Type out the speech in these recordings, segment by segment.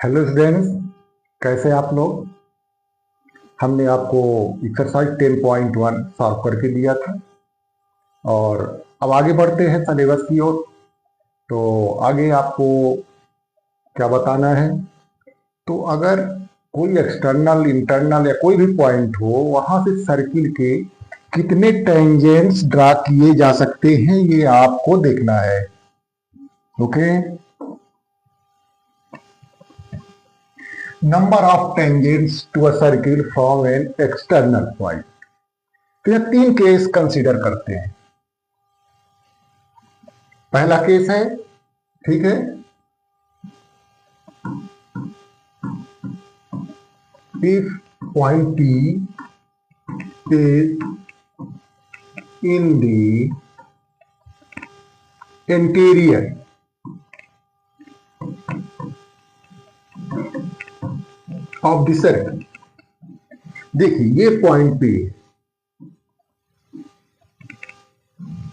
Hello students, कैसे आप लोग। हमने आपको एक्सरसाइज 10.1 सॉल्व करके दिया था और अब आगे बढ़ते हैं सिलेबस की ओर। तो आगे आपको क्या बताना है। तो अगर कोई एक्सटर्नल इंटरनल या कोई भी पॉइंट हो, वहां से सर्किल के कितने टेंजेंट्स ड्रा किए जा सकते हैं ये आपको देखना है। Okay, number of tangents to a circle from an external point. तो यह तीन केस कंसीडर करते हैं। पहला केस है, ठीक है, if point P is in the interior of the circle। देखिए ये पॉइंट P है,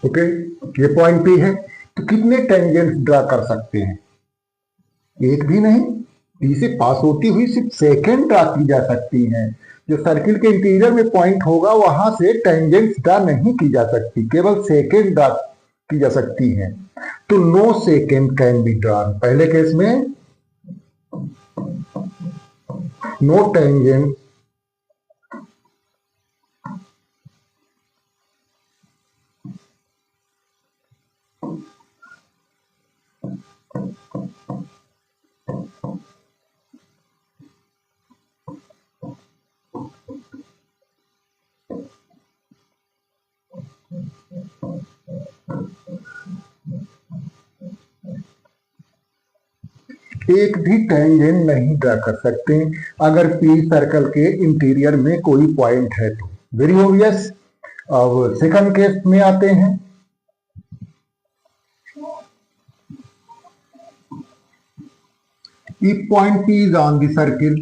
ओके, ये पॉइंट P है। तो कितने टेंजेंट्स ड्रा कर सकते हैं? एक भी नहीं, P से पास होती हुई सिर्फ सेकेंड ड्रा की जा सकती हैं। जो सर्किल के इंटीरियर में पॉइंट होगा वहां से टेंजेंट्स ड्रा नहीं की जा सकती, केवल सेकेंड ड्रा की जा सकती हैं। तो no second can be drawn. पहले केस में नो टेंजेंट एक भी टेंजेंट नहीं ड्रा कर सकते अगर P सर्कल के इंटीरियर में कोई पॉइंट है तो। Very obvious. अब सेकंड केस में आते हैं। If point P is on the circle,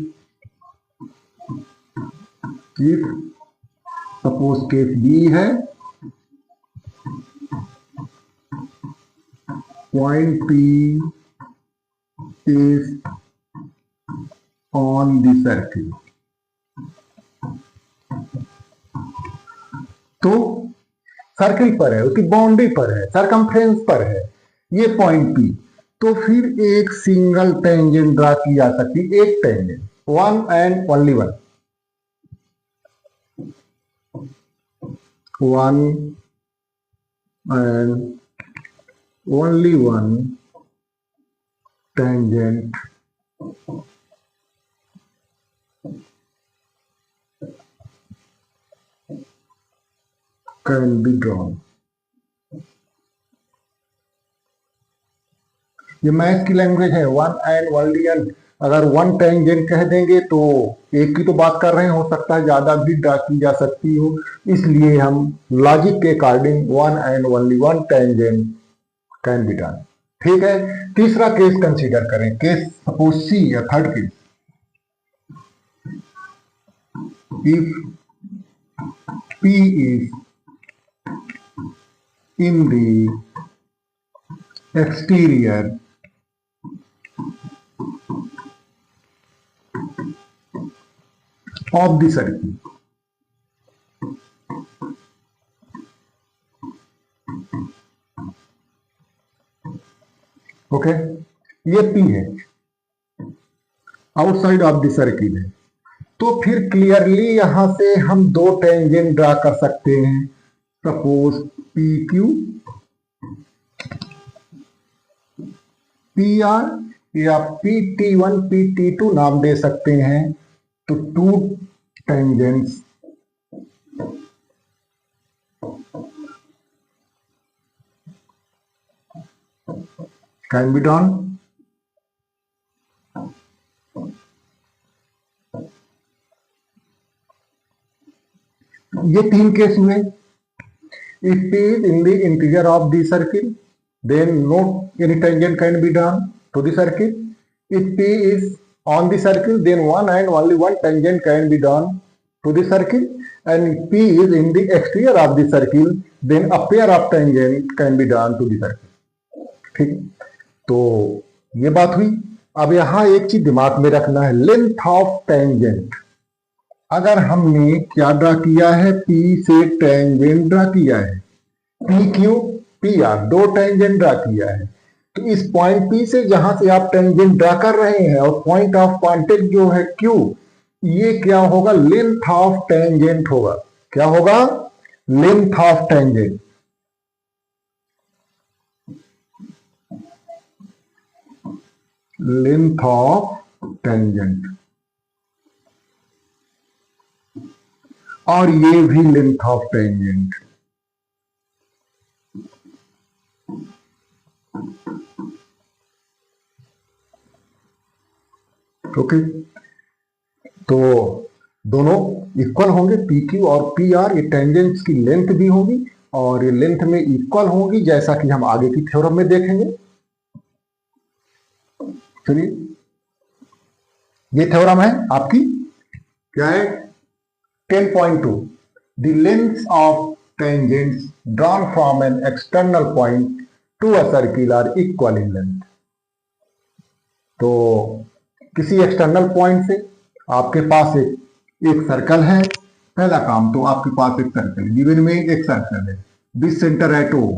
if suppose case B है, point P is on the circle, तो सर्किल पर है, उसकी बाउंड्री पर है, सरकमफ्रेंस पर है ये पॉइंट P। तो फिर एक सिंगल टेंजेंट ड्रा की जा सकती, एक tangent, one and only one, one and only one tangent can be drawn। ये मैथ की लैंग्वेज है, वन एंड ओनली वन। अगर वन टेंजेंट कह देंगे तो एक की तो बात कर रहे हैं, हो सकता है ज्यादा भी ड्रा की जा सकती हो, इसलिए हम लॉजिक के according one and only one tangent can be done. ठीक है, तीसरा केस कंसीडर करें, केस सपोज C या third case. If P is in the exterior of the circle, okay, ये P है, आउटसाइड ऑफ द सर्किल है। तो फिर क्लियरली यहां से हम दो टेंजेंट ड्रा कर सकते हैं। सपोज PQ PR या PT1 PT2 नाम दे सकते हैं। तो to tangents can be done. ये तीन केस हुए। If P is in the interior of the circle, then no any tangent can be drawn to the circle. If P is on the circle, then one and only one tangent can be drawn to the circle. And if P is in the exterior of the circle, then a pair of tangent can be drawn to the circle। ठीक, तो ये बात हुई। अब यहां एक चीज दिमाग में रखना है, लेंथ ऑफ टेंजेंट। अगर हमने क्या ड्रा किया है, पी से टेंजेंट ड्रा किया है, पी क्यू पी आर, दो टेंजेंट ड्रा किया है, तो इस पॉइंट पी से जहां से आप टेंजेंट ड्रा कर रहे हैं और पॉइंट ऑफ कांटेक्ट जो है क्यू, ये क्या होगा, लेंथ ऑफ टेंजेंट होगा। क्या होगा, length of tangent. Length of tangent, और ये भी लेंथ ऑफ टेंजेंट। ओके, तो दोनों इक्वल होंगे, पी क्यू और पी आर, ये टेंजेंट्स की लेंथ भी होगी और ये लेंथ में इक्वल होगी, जैसा कि हम आगे की थ्योरम में देखेंगे। चलिए, ये थ्योरम है आपकी, क्या है, 10.2, the length of tangents drawn from an external point to a circle are equal in length. तो किसी एक्सटर्नल पॉइंट से आपके पास एक सर्कल है, पहला काम तो आपके पास एक सर्कल, गिवन में एक सर्कल है, this centre at O,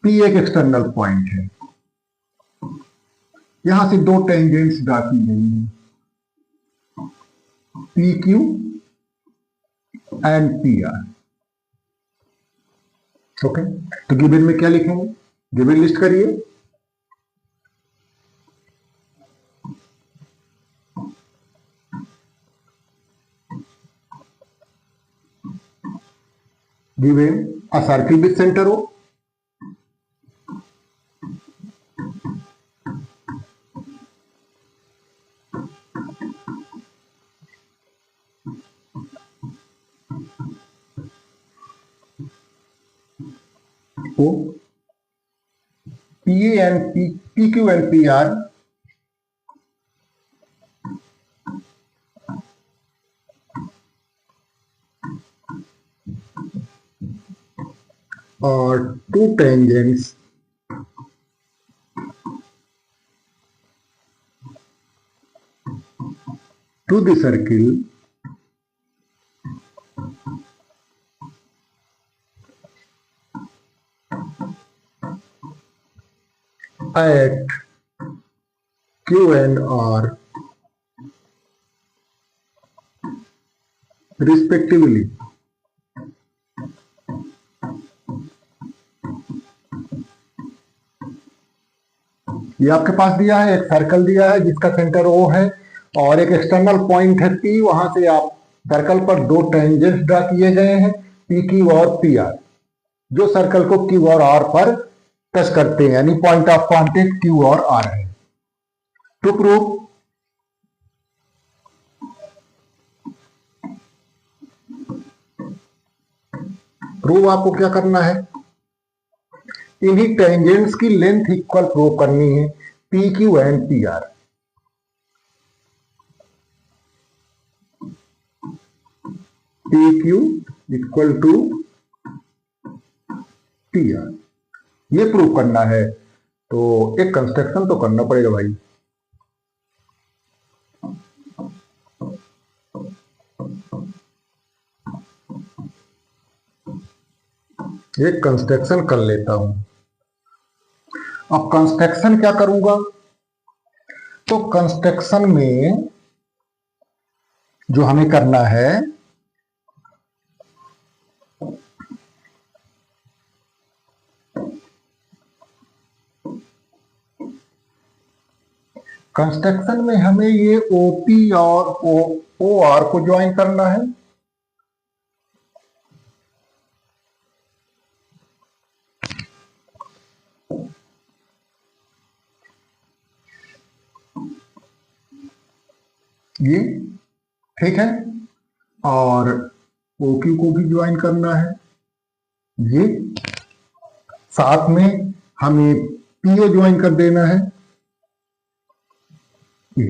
P एक एक्सटर्नल पॉइंट है, यहां से दो टेंजेंट्स ड्रा की गई हैं, P Q and P R. Okay, तो गिवन में क्या लिखेंगे, गिवन लिस्ट करिए। Given a circle with centre O, O, PA and PQ and PR are two tangents to the circle at Q and R respectively। ये आपके पास दिया है, एक सर्कल दिया है जिसका सेंटर O है और एक एक्सटर्नल पॉइंट है P, वहां से आप सर्कल पर दो टेंजेंट्स ड्रा किए गए हैं, PQ और PR, जो सर्कल को Q और R पर टच करते हैं, यानी पॉइंट ऑफ कांटेक्ट Q और R है। टू प्रूव आपको क्या करना है, इन्हीं टेंजेंट्स की लेंथ इक्वल प्रूव करनी है, P Q and P R. P Q equal to P R, ये प्रूव करना है, तो एक कंस्ट्रक्शन तो करना पड़ेगा भाई। एक कंस्ट्रक्शन कर लेता हूं। अब कंस्ट्रक्शन क्या करूंगा, तो कंस्ट्रक्शन में जो हमें करना है, कंस्ट्रक्शन में हमें ये ओपी और ओ आर को ज्वाइन करना है। ये ठीक है, और OQ को भी ज्वाइन करना है, ये साथ में हमें PO ज्वाइन कर देना है, ये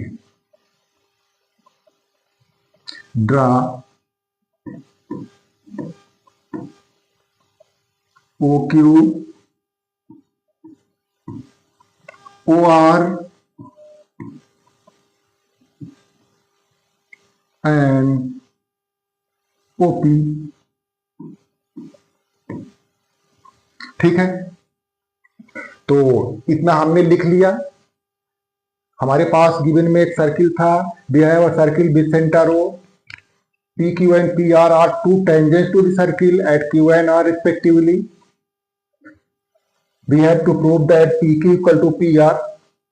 draw OQ O R and OP. ठीक है, तो इतना हमने लिख लिया। हमारे पास गिवन में एक सर्किल था, we have a circle with centre O, P Q and P R two tangents to the circle at Q and R respectively. We have to prove that PQ equal to PR.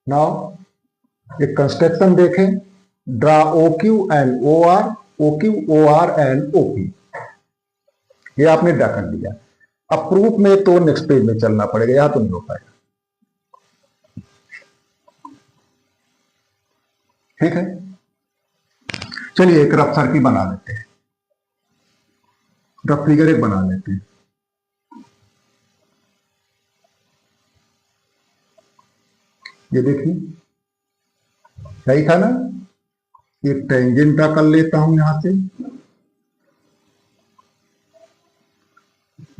Now एक construction देखें, draw OQ and OR, OQ OR and OP। ये आपने draw कर दिया। अब proof में तो next page में चलना पड़ेगा, यहां तो नहीं हो पाएगा। ठीक है, चलिए एक रफ सर्किल बना लेते हैं, रफ फिगर एक बना लेते हैं। ये देखिए सही था ना, एक टेंजेंट ड्रा कर लेता हूं यहां से,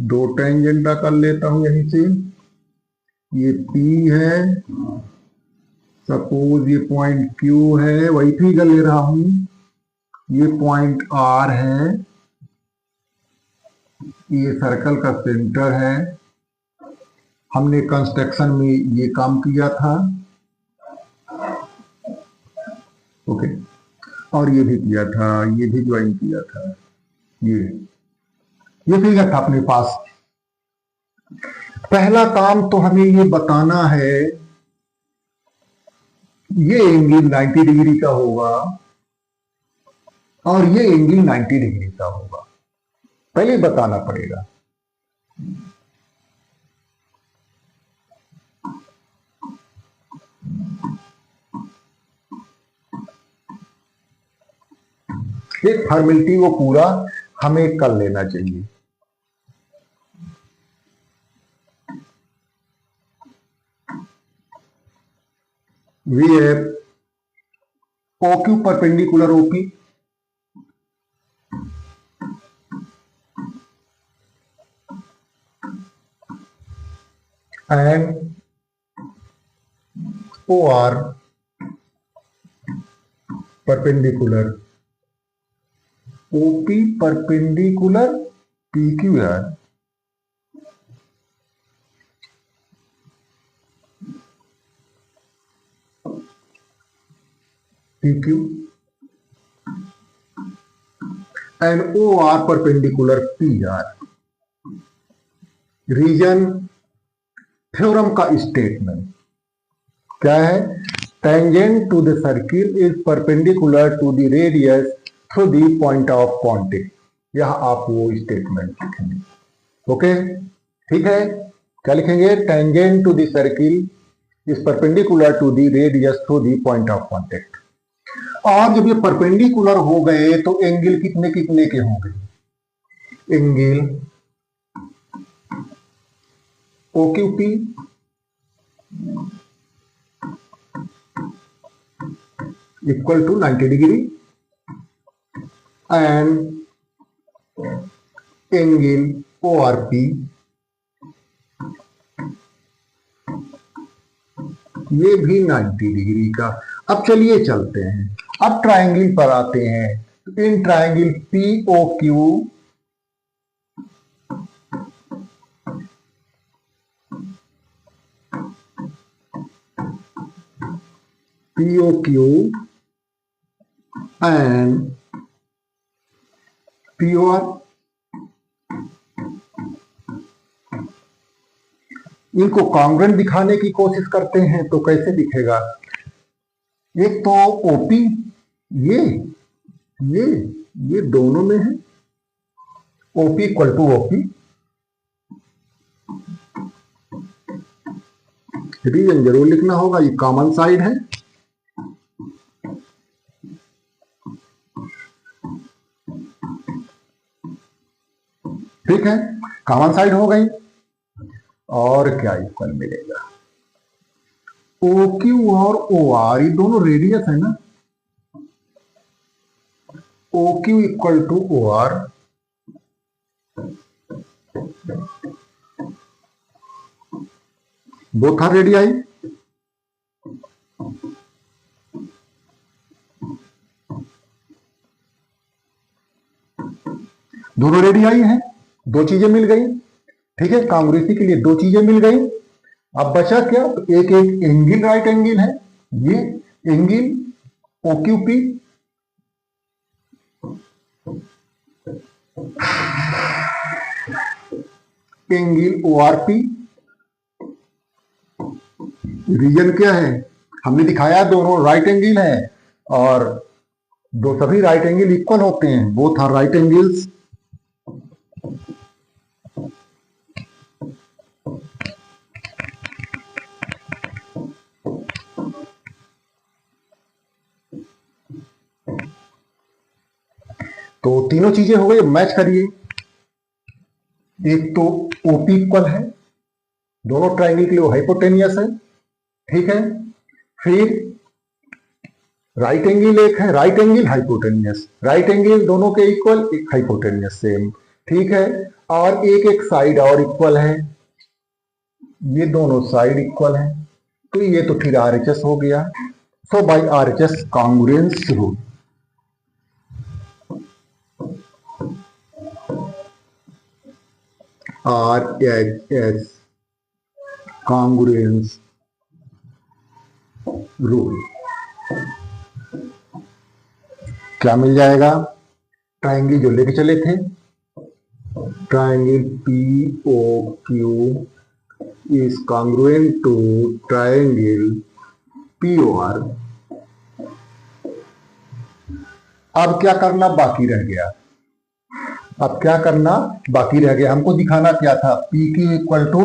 दो टेंजेंट ड्रा कर लेता हूं यहीं से। ये P है, सपोज ये पॉइंट Q है, वही फिगर ले रहा हूं। ये पॉइंट R है, ये सर्कल का सेंटर है। हमने कंस्ट्रक्शन में ये काम किया था, ओके, और ये भी किया था, ये भी ज्वाइन किया था। ये फिगर था अपने पास। पहला काम तो हमें ये बताना है ये एंगल 90 डिग्री का होगा और ये एंगल 90 डिग्री का होगा, पहले बताना पड़ेगा। एक फॉर्मेलिटी वो पूरा हमें कर लेना चाहिए। We have OQ perpendicular OP and OR perpendicular OP perpendicular PQR। PQ and OR perpendicular PR। Reason theorem का स्टेटमेंट क्या है? Tangent to the circle is perpendicular to the radius through the point of contact. यह आप वो statement लिखेंगे, okay, ठीक है। क्या लिखेंगे? Tangent to the circle is perpendicular to the radius through the point of contact. और जब ये परपेंडिकुलर हो गए तो एंगल कितने कितने के होंगे? Angle OQP equal to 90 degree and angle ORP ये भी 90 डिग्री का। अब चलिए चलते हैं, अब ट्रायंगल पर आते हैं। In triangle POQ and POR, इनको कॉन्ग्रुएंट दिखाने की कोशिश करते हैं तो कैसे दिखेगा? एक तो OP ये दोनों में है, OP equal to OP। Reason जरूर लिखना होगा, ये कॉमन साइड है। ठीक है, कॉमन साइड हो गई। और क्या इक्वल मिलेगा? OQ और OR ये दोनों रेडियस है ना, OQ equal to OR both are radii. दोनों रेडियाई हैं, दो चीजें मिल गई। ठीक है, कांग्रेसी के लिए दो चीजें मिल गई। अब बचा क्या? तो एक एक एंगल राइट एंगल है, ये एंगल ओक्यूपी, एंगल ओआरपी। रीजन क्या है? हमने दिखाया दोनों राइट एंगल है और दो सभी राइट एंगल इक्वल होते हैं, बोथ आर राइट एंगल्स। तो तीनों चीजें हो गई, मैच करिए। एक तो ओपी इक्वल है, दोनों ट्राइंगल के लिए हाइपोटेनियस है। ठीक है, फिर राइट एंगल एक है, right angle hypotenuse, right angle दोनों के इक्वल, एक हाइपोटेनियस सेम। ठीक है, और एक एक साइड और इक्वल है, ये दोनों साइड इक्वल है, तो ये तो फिर आरएचएस हो गया। So by RHS congruence rule, RHS congruence rule क्या मिल जाएगा? ट्राइंगल जो लेके चले थे, triangle P O Q is congruent to triangle P O R. अब क्या करना बाकी रह गया? अब क्या करना बाकी रह गया? हमको दिखाना क्या था? पी के इक्वल टू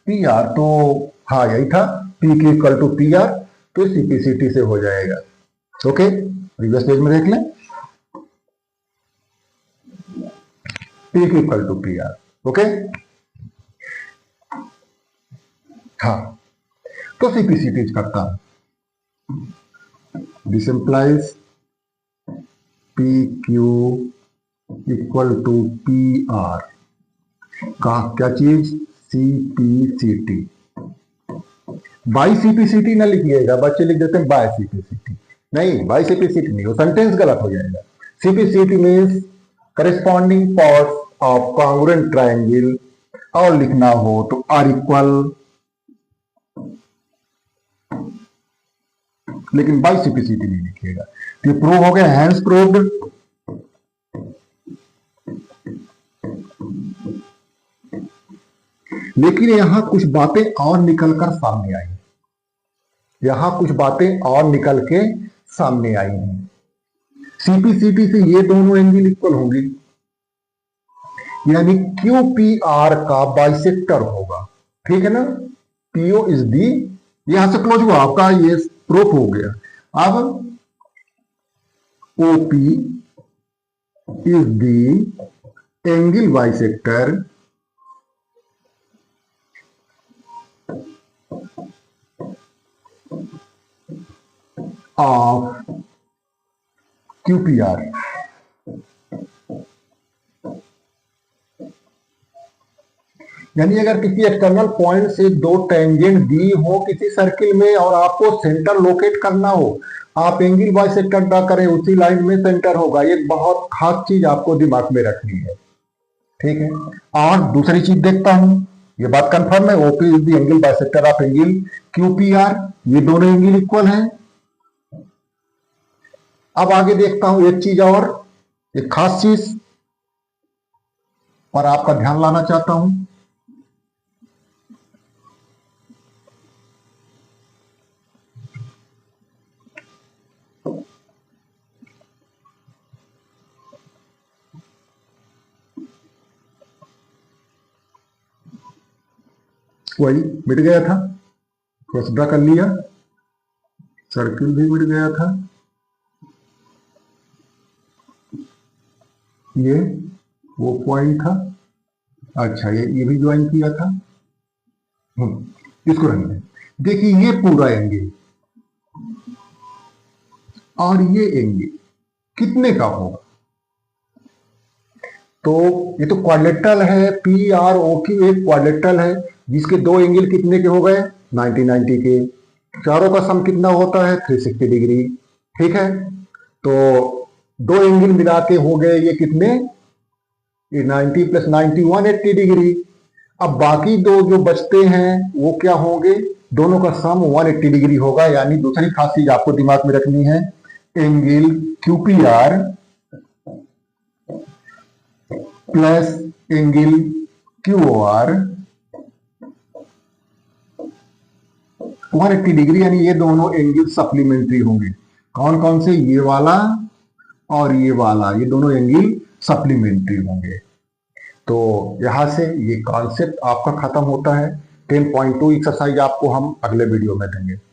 पी आर, तो हाँ यही था, पी के इक्वल टू पी आर, तो सीपीसीटी से हो जाएगा। ओके, प्रीवियस पेज में देख लें, पी के equal to P R. Okay, हाँ, तो सीपीसीटी करता हूं। This implies P Q equal to P R का क्या चीज? सीपीसीटी। बाई सीपीसीटी ना लिखिएगा, बच्चे लिख देते हैं बाय सीपीसीटी। नहीं, बाई सीपीसीटी नहीं, वो सेंटेंस गलत हो जाएगा। CPCT means corresponding parts of congruent triangle, और लिखना हो तो आर इक्वल, लेकिन बाई सीपीसीटी नहीं लिखिएगा। तो ये प्रूव हो गया, हैंस प्रूव्ड। लेकिन यहां कुछ बातें और निकलकर सामने आई, यहां कुछ बातें और निकल के सामने आई हैं। सीपीसीटी से ये दोनों एंगल इक्वल होंगे, यानी क्यू पी आर का बाइसेक्टर होगा। ठीक है ना, पीओ इज दी, यहां से क्लोज हुआ आपका, ये प्रूफ हो गया। अब OP is the angle bisector of QPR। यानी अगर किसी एक्सटर्नल पॉइंट से दो टेंजेंट दी हो किसी सर्किल में और आपको सेंटर लोकेट करना हो, आप एंगल बाइसेक्टर ड्रा करें, उसी लाइन में सेंटर होगा। ये बहुत खास चीज आपको दिमाग में रखनी है। ठीक है, और दूसरी चीज देखता हूं, ये बात कंफर्म है, OP is the angle bisector of angle QPR, ये दोनों एंगल इक्वल हैं। अब आगे देखता हूं एक चीज और, एक खास चीज पर आपका ध्यान लाना चाहता हूं। वही मिट गया था, क्रॉस ड्रा कर लिया, सर्किल भी मिट गया था, ये वो पॉइंट था। अच्छा, ये भी ज्वाइन किया था। इसको रहने दें। देखिए ये पूरा एंगल और ये एंगल कितने का होगा? तो ये तो क्वाड्रेटल है, पी आर ओ की एक क्वाड्रेटल है जिसके दो एंगल कितने के हो गए? 90-90 के। चारों का सम कितना होता है? 360 डिग्री। ठीक है, तो दो एंगल मिला के हो गए ये कितने? ये 90 प्लस 90 180 डिग्री। अब बाकी दो जो बचते हैं वो क्या होंगे, दोनों का सम 180 डिग्री होगा। यानी दूसरी खास चीज आपको दिमाग में रखनी है, angle QPR plus angle QOR 180 degree, यानी ये दोनों एंगल सप्लीमेंट्री होंगे। कौन कौन से, ये वाला और ये वाला, ये दोनों एंगल सप्लीमेंट्री होंगे। तो यहां से ये कॉन्सेप्ट आपका खत्म होता है। 10.2 एक्सरसाइज आपको हम अगले वीडियो में देंगे।